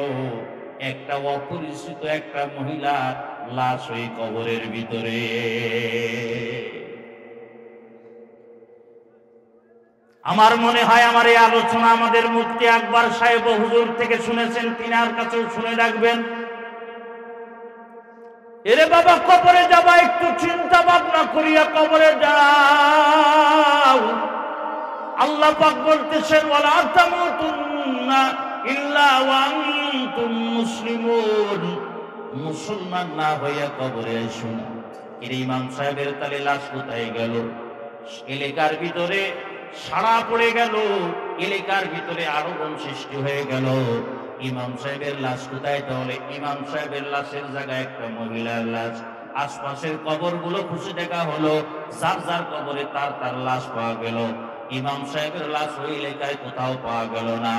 একটা অপরিচিত একটা মহিলার লাশ ওই কবরের ভিতরে। আমার মনে হয় আমার এই আলোচনা আমাদের মুফতি আকবর সাহেব হুজুর থেকে শুনেছেন, তিনার কাছেও শুনে রাখবেন। এরে বাবা, কবরে যাবা একটু চিন্তা ভাবনা করিয়া কবরে যাও। আল্লাহ পাক বলতেছেন, ওয়ালা তামুতুন্না ইল্লা ওয়া আনতুম মুসলিমুন, মুসলমান না হইয়া কবরে আসুন। এর ইমাম সাহেবের তালে লাশ কোথায় গেল? এলাকার ভিতরে সাড়া পড়ে গেল, এলাকার ভিতরে আলোড়ন সৃষ্টি হয়ে গেল। ইমাম সাহেবের লাশ কোথায়? তাহলে ইমাম সাহেবের লাশের জায়গায় একটা মহিলার লাশ। আশপাশের কবরগুলো খুঁজে দেখা হলো, যার যার কবরে তার লাশ পাওয়া গেল। ইমাম সাহেবের লাশ ওই এলাকায় কোথাও পাওয়া গেল না।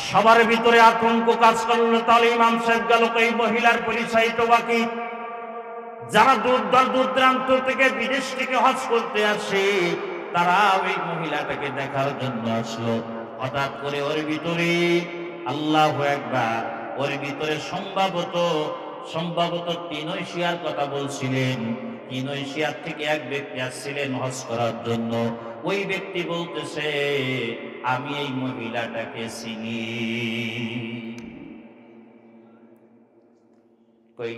সবার ভিতরে আতঙ্ক কাজ করলো। তাহলে ইমাম সাহেব গেল, এই মহিলার পরিচয় তো বাকি। যারা দূর দূরান্ত থেকে, বিদেশ থেকে হজ করতে আসে, তারা ওই মহিলাটাকে দেখার জন্য আসলো। হঠাৎ করে ওর ভিতরে, আল্লাহু আকবার, ওর ভিতরে সম্ভবত 3 এশিয়ার কথা বলছিলেন। 3 এশিয়ার থেকে এক ব্যক্তি আসছিলেন হজ করার জন্য। ওই ব্যক্তি বলতেছে, আমি এই মহিলাটাকে চিনি। কই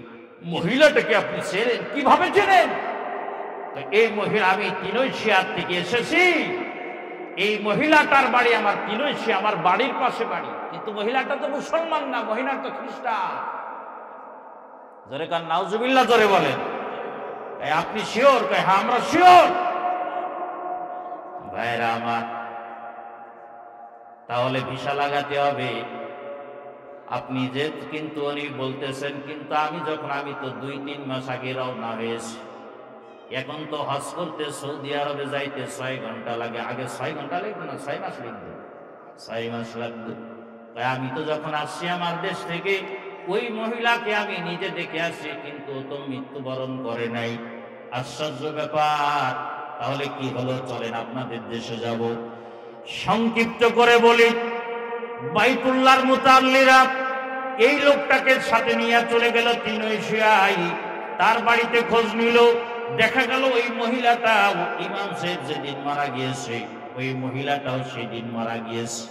মহিলাটাকে আপনি চেনেন? কিভাবে চেনেন? এই মহিলা, আমি 3 এশিয়ার থেকে এসেছি, এই মহিলাটার বাড়ি আমার 3 এশিয়া, আমার বাড়ির পাশে বাড়ি, কিন্তু মহিলাটা তো মুসলমান না, মহিলা তো খ্রিস্টান। জোরে কান নাউজুবিল্লাহ, জোরে বলেন। আপনি শিওর? হ্যাঁ আমরা শিওর। ভাইরা আমার, তাহলে ভিসা লাগাতে হবে। আপনি যে, কিন্তু উনি বলতেছেন, কিন্তু আমি তো 2-3 মাস আগে রওনা হয়েছি, এখন তো হজ করতে সৌদি আরবে যাইতে 6 ঘন্টা লাগে, আগে 6 ঘন্টা লাগতো না, 6 মাস লাগতো, 6 মাস লাগতো। তাই আমি তো যখন আসছি আমার দেশ থেকে, ওই মহিলাকে আমি নিজে দেখে আসছি, কিন্তু ও তো মৃত্যুবরণ করে নাই। আশ্চর্য ব্যাপার। তাহলে কি হলো? চলেন আপনাদের দেশে যাব। সংক্ষিপ্ত করে বলি, বাইতুল্লাহর মুতাল্লিরা এই লোকটাকে সাথে নিয়ে চলে গেল তিনশিয়ায়, তার বাড়িতে খোঁজ নিল। দেখা গেল ওই মহিলাটা ইমাম সাহেব যেদিন মারা গিয়েছে, ওই মহিলাটাও সেদিন মারা গিয়েছে।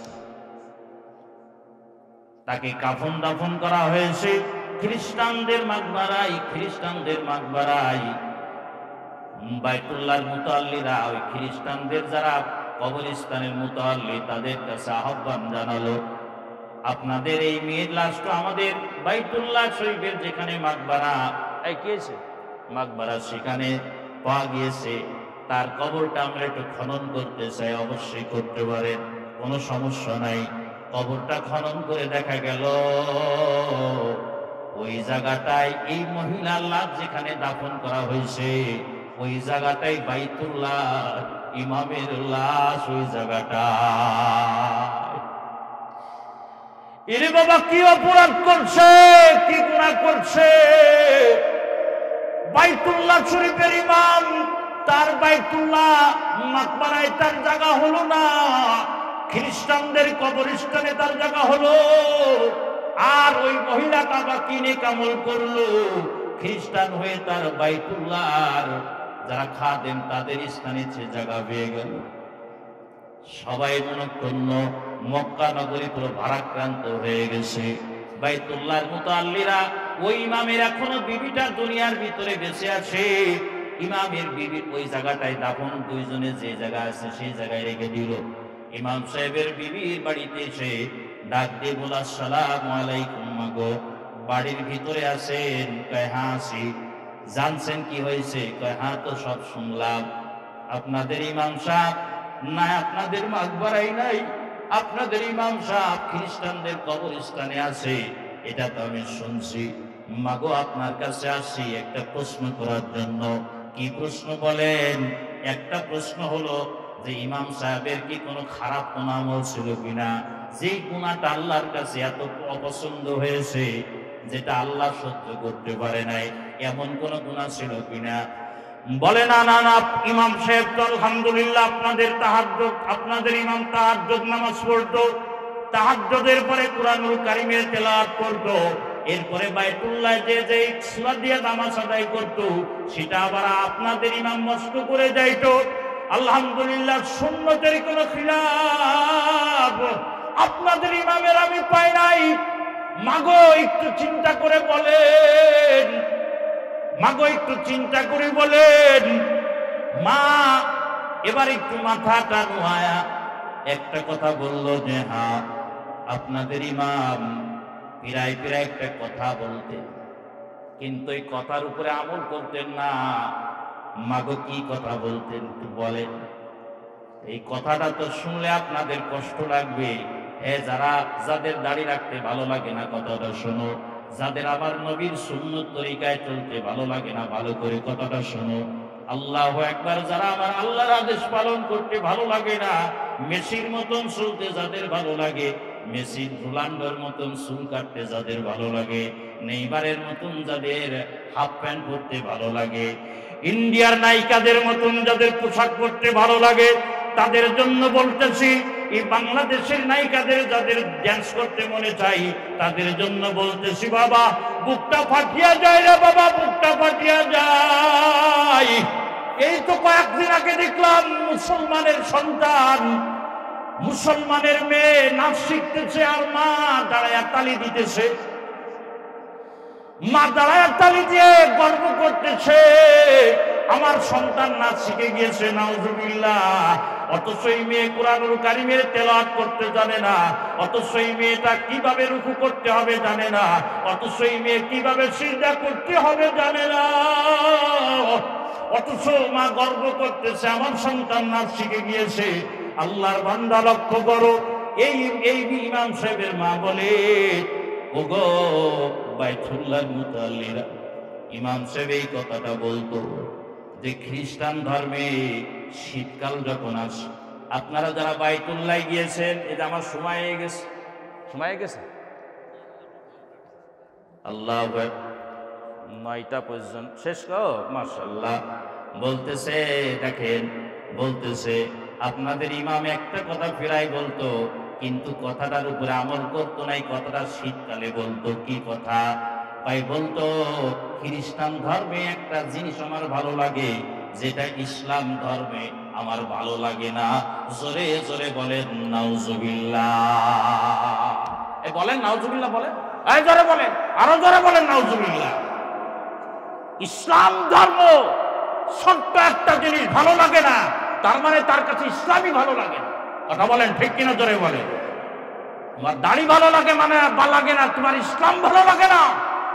তাকে কাফন দাফন করা হয়েছে খ্রিস্টানদের মাকবারায়। খ্রিস্টানদের মাকবারায় বাইতুল্লাহর মুতাল্লিরা ওই খ্রিস্টানদের যারা কবরস্থানের মুতাল্লি, তাদের কাছে আহ্বান জানালো, আপনাদের এই মেয়ের লাশটা আমাদের বাইতুল্লাহ শরীফের যেখানে মাকবারা গিয়েছে, মাকবারা সেখানে পাওয়া গিয়েছে, তার কবরটা আমরা একটু খনন করতে চাই। অবশ্যই করতে পারেন, কোনো সমস্যা নাই। কবরটা খনন করে দেখা গেল ওই জায়গাটায় এই মহিলার লাশ যেখানে দাফন করা হয়েছে, ওই জায়গাটাই বাইতুল্লাহ ইমামের লাশ। ওই জায়গাটা এরে বাবা কি অপরাধ করছে, কি গুনাহ করছে? বাইতুল্লাহ শরীফের ইমাম, তার বাইতুল্লাহ মাকবারায় তার জায়গা হলো না, খ্রিস্টানদের কবরস্থানে তার জায়গা হলো। আর ওই মহিলাটা বা কিনে কামল করলো, খ্রিস্টান হয়ে তার বাইতুল্লাহ যারা খাদেম তাদের স্থানে সে জায়গা পেয়ে গেল। সবাই মনক্ষুণ্ণ, মক্কা নগরী পুরো ভারাক্রান্ত হয়ে গেছে। বাইতুল্লাহর মুতাল্লিরা, ওই ইমামের এখনো বিবিটা দুনিয়ার ভিতরে বেঁচে আছে। ইমামের বিবি ওই জায়গাটায় দাফন, দুইজনে যে জায়গা আছে সেই জায়গায় রেখে দিল। ইমাম সাহেবের বিবির বাড়িতে এসে ডাক দিয়ে বলল, আসসালামু আলাইকুম মাগো, বাড়ির ভিতরে আছেন? কয় হ্যাঁ আছি। জানছেন কি হয়েছে? কয় হ্যাঁ তো সব শুনলাম। আপনাদের ইমাম সাহেব না আপনাদের মাকবারাই নাই, আপনাদের ইমাম সাহেব খ্রিস্টানদের কবরস্থানে আছে, এটা তো আমি শুনছি। মাগো আপনার কাছে আসি একটা প্রশ্ন করার জন্য। কি প্রশ্ন বলেন? একটা প্রশ্ন হলো যে ইমাম সাহেবের কি কোনো খারাপ কোনো আমল ছিল কিনা, যে গুনাহটা আল্লাহর কাছে এত অপছন্দ হয়েছে, যেটা আল্লাহ সহ্য করতে পারে নাই, এমন কোন গুনাহ ছিল কিনা? বলে না না না, ইমাম সাহেব তো আলহামদুলিল্লাহ আপনাদের তাহাজ্জুদ, আপনাদের ইমাম তাহাজ্জুদ নামাজ পড়তো, তাহাজ্জুদের পরে কুরআনুল কারীমের তেলাওয়াত করতো, এরপরে বাইতুল্লাহ যে সূরা দিয়ে নামাজ আদায় করতো, সেটা আবার আপনাদের ইমাম মস্ত করে যাইতো। আলহামদুলিল্লাহ, সুন্নতের কোনো খিলাফ আপনাদের ইমামের আমি পাই নাই। মাগো একটু চিন্তা করে বলেন, মাগো একটু চিন্তা করে বলেন। মা এবার একটু মাথাটা নোয়া একটা কথা বলল যে হ্যাঁ আপনাদের ইমাম পিরায় পিরায় একটা কথা বলতেন, কিন্তু এই কথার উপরে আমল করতেন না। মাগো কি কথা বলতেন একটু বলেন। এই কথাটা তো শুনলে আপনাদের কষ্ট লাগবে। যাদের দাড়ি রাখতে ভালো লাগে না কথাটা শোনো, যাদের আমার নবীর সুন্নত তরিকায় চলতে ভালো লাগে না, ভালো করে কথাটা শোনো। আল্লাহু আকবার, যারা আমার আল্লাহর আদেশ পালন করতে ভালো লাগে না, মেসির মতন চলতে যাদের ভালো লাগে, মেসি রোনাল্ডোর মতন চুল কাটতে যাদের ভালো লাগে, নেইমারের মতন যাদের হাফ প্যান্ট পরতে ভালো লাগে, ইন্ডিয়ার নায়িকাদের মতন যাদের পোশাক পরতে ভালো লাগে, তাদের জন্য বলতেছি। এই বাংলাদেশের নায়িকাদের যাদের ড্যান্স করতে মনে চাই, তাদের জন্য বলতেছি, বাবা বুকটা ফাটিয়া যায় রে বাবা, বুকটা ফাটিয়া যায়। এই তো কয়েকদিন আগে দেখলাম মুসলমানের সন্তান, মুসলমানের মেয়ে নাচ শিখতেছে, আর মা দাঁড়ায় তালি দিতেছে। মা দাঁড়ায় তালি দিয়ে গর্ব করতেছে, আমার সন্তান নাচ শিখে গিয়েছে, নাউজুবিল্লাহ। অথচ এই মেয়ে কুরআনুল কারীমের তেলাওয়াত করতে জানে না, অথচ এই মেয়েটা কিভাবে রুকু করতে হবে জানে না, অথচ এই মেয়ে কিভাবে সিজদা করতে হবে জানে না। অথচ মা গর্ব করতেছে, আমার সন্তান নাচ শিখে গিয়েছে। আল্লাহর বান্দা লক্ষ্য করো, এই ইমাম সাহেবের মা বলে, ওগো বাইতুল্লাহর মুতাল্লিরা, ইমাম সাহেব এই কথাটা বলতো, যে খ্রিস্টান ধর্মে শীতকাল যখন আসে, আপনারা যারা বাইতুল্লাহ গিয়েছেন, এই যে আমার সময় হয়ে গেছে, সময় হয়ে গেছে, আল্লাহ 9টা পর্যন্ত শেষ করো, মাশাআল্লাহ। বলতেছে, দেখেন, বলতেছে আপনাদের ইমাম একটা কথা ফেরাই বলতো, কিন্তু কথাটার উপরে আমল করতো না। কথাটা শীতকালে বলতো। কি কথা? ভাই বলতো, খ্রিস্টান ধর্মে একটা জিনিস আমার ভালো লাগে, যেটা ইসলাম ধর্মে আমার ভালো লাগে না। জোরে জোরে বলেন নাউজুবিল্লাহ। বলেন নাউজুবিল্লাহ, বলেন, এই জোরে বলেন, আরো জোরে বলেন নাউজুবিল্লাহ। ইসলাম ধর্ম ছোট্ট একটা জিনিস ভালো লাগে না, তার মানে তার কাছে ইসলামই ভালো লাগে না। কথা বলেন ঠিক কিনা, জোরে বলেন। তোমার দাড়ি ভালো লাগে মানে লাগে না, তোমার ইসলাম ভালো লাগে না।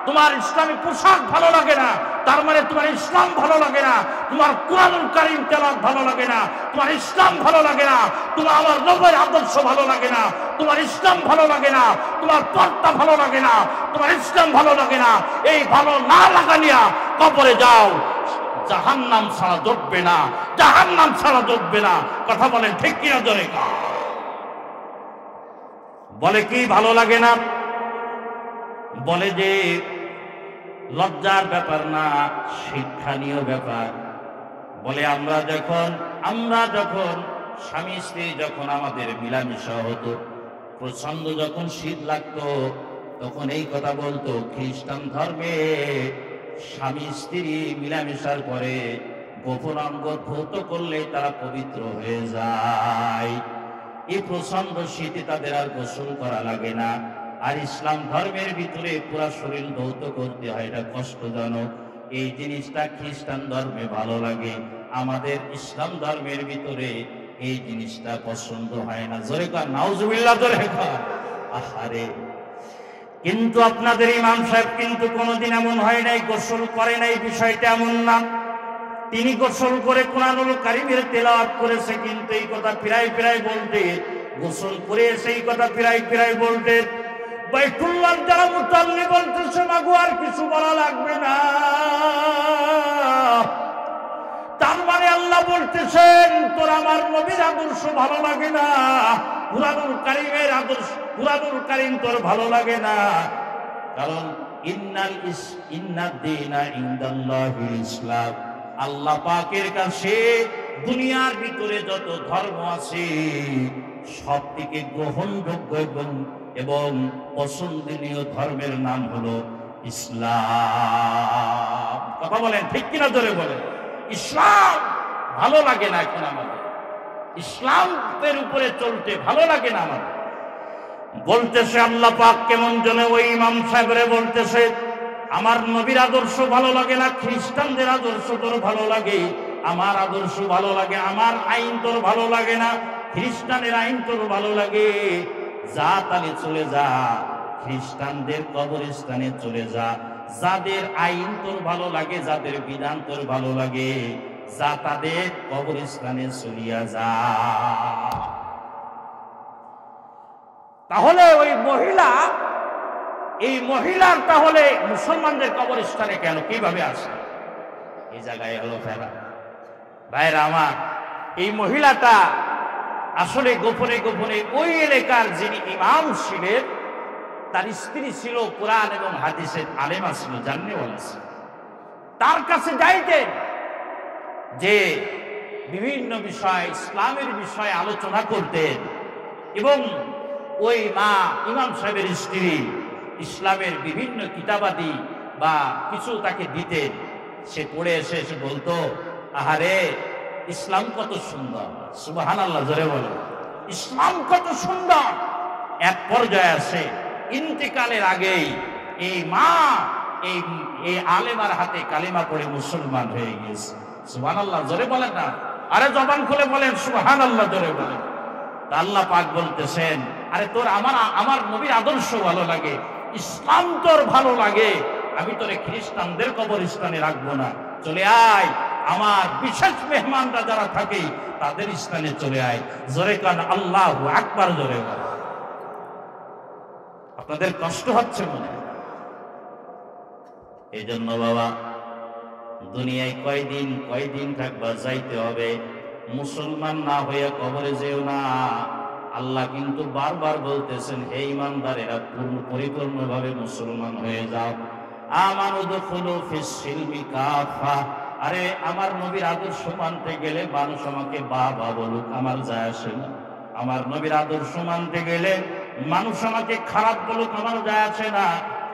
তোমার ইসলামী পোশাক ভালো লাগে না, তার মানে তোমার ইসলাম ভালো লাগে না। তোমার কুরআনুল কারীম তেলাওয়াত ভালো লাগে না, তোমার ইসলাম ভালো লাগে না। তোমার আমার নবীর আদর্শ ভালো লাগে না, তোমার ইসলাম ভালো লাগে না। তোমার পর্দা ভালো লাগে না, তোমার ইসলাম ভালো লাগে না। এই ভালো না লাগালিয়া কবরে যাও, জাহান্নাম ছাড়া জুটবে না, জাহান্নাম ছাড়া জুটবে না। কথা বলেন ঠিক কিনা, জোরে কা বলে কি ভালো লাগে না? বলে যে লজ্জার ব্যাপার না, শিক্ষণীয় ব্যাপার। বলে আমরা যখন স্বামী স্ত্রী যখন আমাদের মিলামিশা হতো, প্রচন্ড যখন শীত লাগতো, তখন এই কথা বলতো, খ্রিস্টান ধর্মে স্বামী স্ত্রী মিলামিশার পরে গোপন অঙ্গ ধৌত করলে তারা পবিত্র হয়ে যায়। এই প্রচন্ড শীতে তাদের আর গোসল করা লাগে না। আর ইসলাম ধর্মের ভিতরে পুরা শরীর ধৌত করতে হয়, এটা কষ্টজনক। এই জিনিসটা খ্রিস্টান ধর্মে ভালো লাগে, আমাদের ইসলাম ধর্মের ভিতরে এই জিনিসটা পছন্দ হয় না। জোরে কর নাউজুবিল্লাহ, জোরে কর। আহারে, কিন্তু আপনাদের ইমাম সাহেব কিন্তু কোনোদিন এমন হয় নাই, গোসল করে নাই, বিষয়টা এমন না। তিনি গোসল করে কুরআনুল কারীমের তেলাওয়াত করেছে, কিন্তু এই কথা প্রায় বলতে, গোসল করে সেই কথা প্রায় বলতে। বাইতুল্লাহ যারা মুতাল্লি বলতেছে, মাগো আর কিছু বলা লাগবে না। তার মানে আল্লাহ বলতেছেন, তোর আমার নবীর আদর্শ ভালো লাগে না, কুরআনুল কারীমের আদর্শ, কুরআনুল কারীম তোর ভালো লাগে না। কারণ ইন্নাদ-দীনা ইনদাল্লাহিল ইসলাম, আল্লাহ পাকের কাছে দুনিয়ার ভিতরে যত ধর্ম আছে সব থেকে গ্রহণযোগ্য এবং পছন্দনীয় ধর্মের নাম হলো ইসলাম। কথা বলেন ঠিক কিনা, জোরে বলেন। ইসলাম ভালো লাগে না এখন আমাদের, ইসলামের উপরে চলতে ভালো লাগে না আমাদের। বলতেছে আল্লাহ পাক কেমন যেন ওই ইমাম সাহেবরে বলতেছে, আমার নবীর আদর্শ ভালো লাগে না, খ্রিস্টানদের আদর্শ তোর ভালো লাগে, আমার আদর্শ ভালো লাগে, আমার আইন তোর ভালো লাগে না, খ্রিস্টানের আইন তোর ভালো লাগে। যা তাহলে চলে যা, খ্রিস্টানদের কবরস্থানে চলে যা। যাদের আইন তোর ভালো লাগে, যাদের বিধান তোর ভালো লাগে, যা তাদের কবরস্থানে চলিয়া যা। তাহলে ওই মহিলা, এই মহিলার তাহলে মুসলমানদের কবরস্থানে কেন, কিভাবে আসে? এই জায়গায় হলো ফেরা। ভাইরা আমার, এই মহিলাটা আসলে গোপনে ওই এলাকার যিনি ইমাম ছিলেন, তার স্ত্রী ছিল কোরআন এবং হাদিসের আলেমা ছিল, জাননেওয়ালা ছিল। তার কাছে যাইতেন যে বিভিন্ন বিষয়, ইসলামের বিষয়ে আলোচনা করতেন, এবং ওই মা ইমাম সাহেবের স্ত্রী ইসলামের বিভিন্ন কিতাবাদি বা কিছু তাকে দিতেন। সে পড়ে এসে বলতো, আহারে ইসলাম কত সুন্দর, সুবহানাল্লাহ, জোরে বলো, ইসলাম কত সুন্দর। এক পর্যায়ে আসে, ইন্তেকালের আগেই এই মা এই আলেমার হাতে কালিমা পড়ে মুসলমান হয়ে গিয়েছে। সুবহানাল্লাহ, জোরে বলেন না, আরে জবান খুলে বলেন সুবহানাল্লাহ, জোরে বলেন। আল্লাহ পাক বলতেছেন, আরে তোর আমার নবীর আদর্শ ভালো লাগে, ইসলাম তোর ভালো লাগে, আমি তোরে খ্রিস্টানদের কবরস্থানে রাখবো না, চলে আয় আমার বিশেষ মেহমানরা যারা থাকে তাদের স্থানে চলে আয়। জোরে কান আল্লাহু আকবার, জোরে বল। আপনাদের কষ্ট হচ্ছে মনে? এই জন্য বাবা, দুনিয়ায় কয়দিন থাকবা, যাইতে হবে। মুসলমান না হয়ে কবরে যেও না। আল্লাহ কিন্তু বারবার বলতেছেন, হে ঈমানদারেরা, পরিপূর্ণভাবে মুসলমান হয়ে যাও। আমানু দুখুলু ফিস সিলমি কাফা। আরে আমার নবীর আদর্শ মানতে গেলে মানুষ আমাকে বাবা বলুক, আমার যায় আসে না। আমার নবীর আদর্শ মানতে গেলে মানুষ আমাকে খারাপ বলুক, আমার যায় আসে না।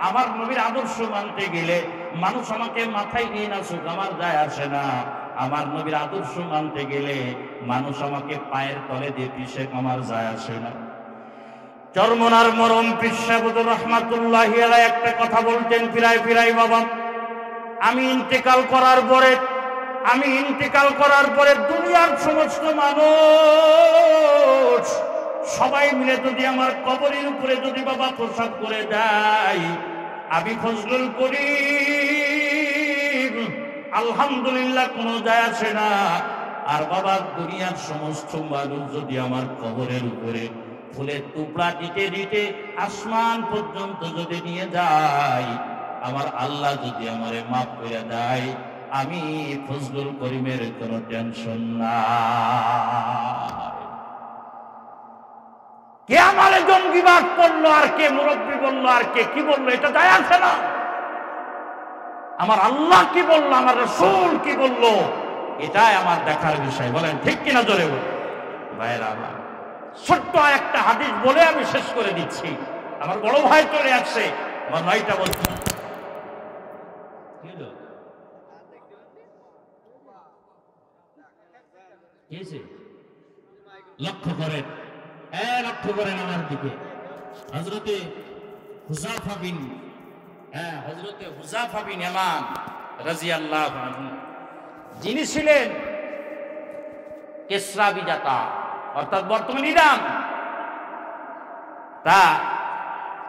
আমার নবীর আদর্শ মানতে গেলে মানুষ আমাকে মাথায় নিয়ে নাচুক, আমার যায় আসে না। আমার নবীর আদর্শ মানতে গেলে মানুষ আমাকে পায়ের তলে দিয়ে পিষে, আমার যায় আসে না। চরমনার মরম পীর সাহেব রহমাতুল্লাহি আলাইহি একটা কথা বলতেন ফিরাই বাবা, আমি ইন্তেকাল করার পরে দুনিয়ার সমস্ত মানুষ সবাই মিলে যদি আমার কবরের উপরে যদি বাবা প্রসাদ করে দেয়, আমি ফজলুল করিম আলহামদুলিল্লাহ কোনো যায় আসে না। আর বাবা দুনিয়ার সমস্ত মানুষ যদি আমার কবরের উপরে ফুলের টুকরা দিতে আসমান পর্যন্ত যদি নিয়ে যায়, আমার আল্লাহ যদি আমারে মাফ করে দেয়, আমি ফজলুল করিমের কোনো টেনশন নাই। কে আমারে জঙ্গিবাদ করলো, আর কে মুরব্বী বললো, আর কে কি বললো, এটা যায় আসে না। আমার আল্লাহ কি বললো, আমার রাসূল কি বললো, এটাই আমার দেখার বিষয়। বলেন ঠিক কিনা, জোরে বল ভাইরা আমার। ছোট্ট একটা হাদিস বলে আমি শেষ করে দিচ্ছি। আমার বড় ভাই চলে আসছে, আমার ভাইটা বলছে লক্ষ্য করেন আমার দিকে। হযরতে হুযাফা বিন ইয়ামান রাদিয়াল্লাহু আনহু, যিনি ছিলেন কিসরা বিজেতা, অর্থাৎ বর্তমান ইরান। তা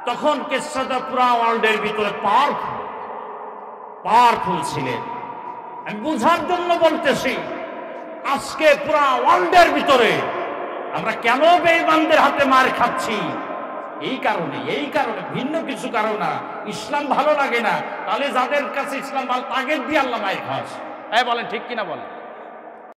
তখন কিসরাটা পুরা ওয়ার্ল্ডের ভিতরে পাওয়ারফুল ছিলেন। আমি বুঝার জন্য বলতেছি, আজকে পুরা ওয়ার্ল্ডের ভিতরে আমরা কেন বেঈমানদের হাতে মার খাচ্ছি? এই কারণে ভিন্ন কিছু কারণ না। ইসলাম ভালো লাগে না, তাহলে যাদের কাছে ইসলাম ভালো তাদের দিয়ে আল্লাহ মায়ের খাস। বলেন ঠিক কিনা বলেন।